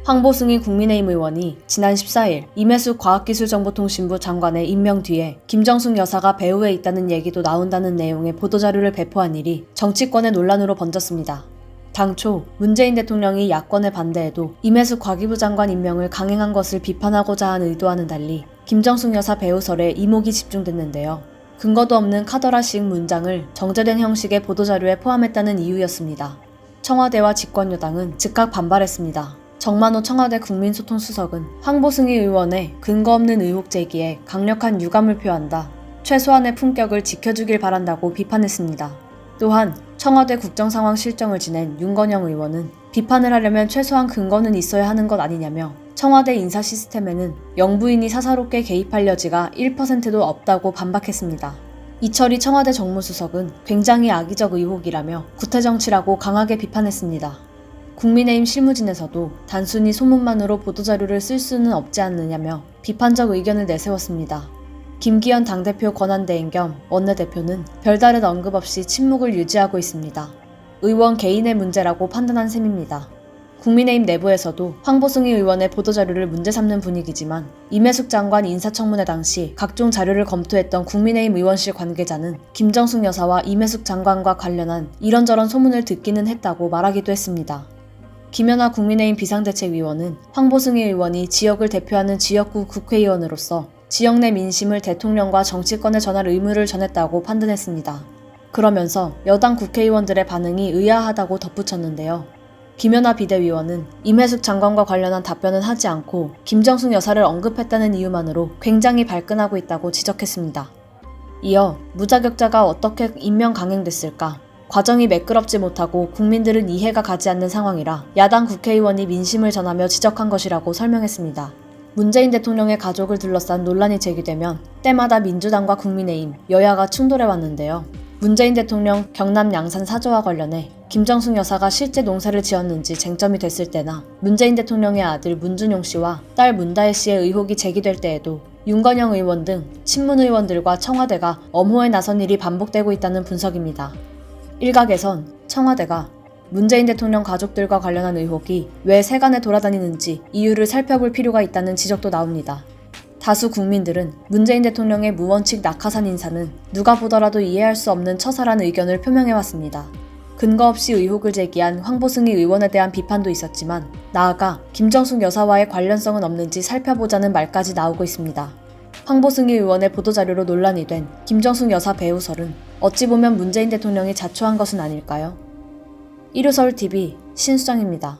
황보승희 국민의힘 의원이 지난 14일 임혜숙 과학기술정보통신부 장관의 임명 뒤에 김정숙 여사가 배후에 있다는 얘기도 나온다는 내용의 보도자료를 배포한 일이 정치권의 논란으로 번졌습니다. 당초 문재인 대통령이 야권의 반대에도 임혜숙 과기부 장관 임명을 강행한 것을 비판하고자 한 의도와는 달리 김정숙 여사 배우설에 이목이 집중됐는데요. 근거도 없는 카더라식 문장을 정제된 형식의 보도자료에 포함했다는 이유였습니다. 청와대와 집권여당은 즉각 반발했습니다. 정만호 청와대 국민소통수석은 황보승희 의원의 근거 없는 의혹 제기에 강력한 유감을 표한다. 최소한의 품격을 지켜주길 바란다고 비판했습니다. 또한 청와대 국정상황실정을 지낸 윤건영 의원은 비판을 하려면 최소한 근거는 있어야 하는 것 아니냐며 청와대 인사 시스템에는 영부인이 사사롭게 개입할 여지가 1%도 없다고 반박했습니다. 이철희 청와대 정무수석은 굉장히 악의적 의혹이라며 구태정치라고 강하게 비판했습니다. 국민의힘 실무진에서도 단순히 소문만으로 보도자료를 쓸 수는 없지 않느냐며 비판적 의견을 내세웠습니다. 김기현 당대표 권한대행 겸 원내대표는 별다른 언급 없이 침묵을 유지하고 있습니다. 의원 개인의 문제라고 판단한 셈입니다. 국민의힘 내부에서도 황보승희 의원의 보도자료를 문제 삼는 분위기지만 임혜숙 장관 인사청문회 당시 각종 자료를 검토했던 국민의힘 의원실 관계자는 김정숙 여사와 임혜숙 장관과 관련한 이런저런 소문을 듣기는 했다고 말하기도 했습니다. 김연아 국민의힘 비상대책위원은 황보승희 의원이 지역을 대표하는 지역구 국회의원으로서 지역 내 민심을 대통령과 정치권에 전할 의무를 전했다고 판단했습니다. 그러면서 여당 국회의원들의 반응이 의아하다고 덧붙였는데요. 김연아 비대위원은 임혜숙 장관과 관련한 답변은 하지 않고 김정숙 여사를 언급했다는 이유만으로 굉장히 발끈하고 있다고 지적했습니다. 이어 무자격자가 어떻게 임명 강행됐을까? 과정이 매끄럽지 못하고 국민들은 이해가 가지 않는 상황이라 야당 국회의원이 민심을 전하며 지적한 것이라고 설명했습니다. 문재인 대통령의 가족을 둘러싼 논란이 제기되면 때마다 민주당과 국민의힘, 여야가 충돌해왔는데요. 문재인 대통령 경남 양산 사저와 관련해 김정숙 여사가 실제 농사를 지었는지 쟁점이 됐을 때나 문재인 대통령의 아들 문준용 씨와 딸 문다혜 씨의 의혹이 제기될 때에도 윤건영 의원 등 친문 의원들과 청와대가 엄호에 나선 일이 반복되고 있다는 분석입니다. 일각에선 청와대가 문재인 대통령 가족들과 관련한 의혹이 왜 세간에 돌아다니는지 이유를 살펴볼 필요가 있다는 지적도 나옵니다. 다수 국민들은 문재인 대통령의 무원칙 낙하산 인사는 누가 보더라도 이해할 수 없는 처사라는 의견을 표명해왔습니다. 근거 없이 의혹을 제기한 황보승희 의원에 대한 비판도 있었지만 나아가 김정숙 여사와의 관련성은 없는지 살펴보자는 말까지 나오고 있습니다. 황보승희 의원의 보도자료로 논란이 된 김정숙 여사 배우설은 어찌 보면 문재인 대통령이 자초한 것은 아닐까요? 1호서울TV 신수정입니다.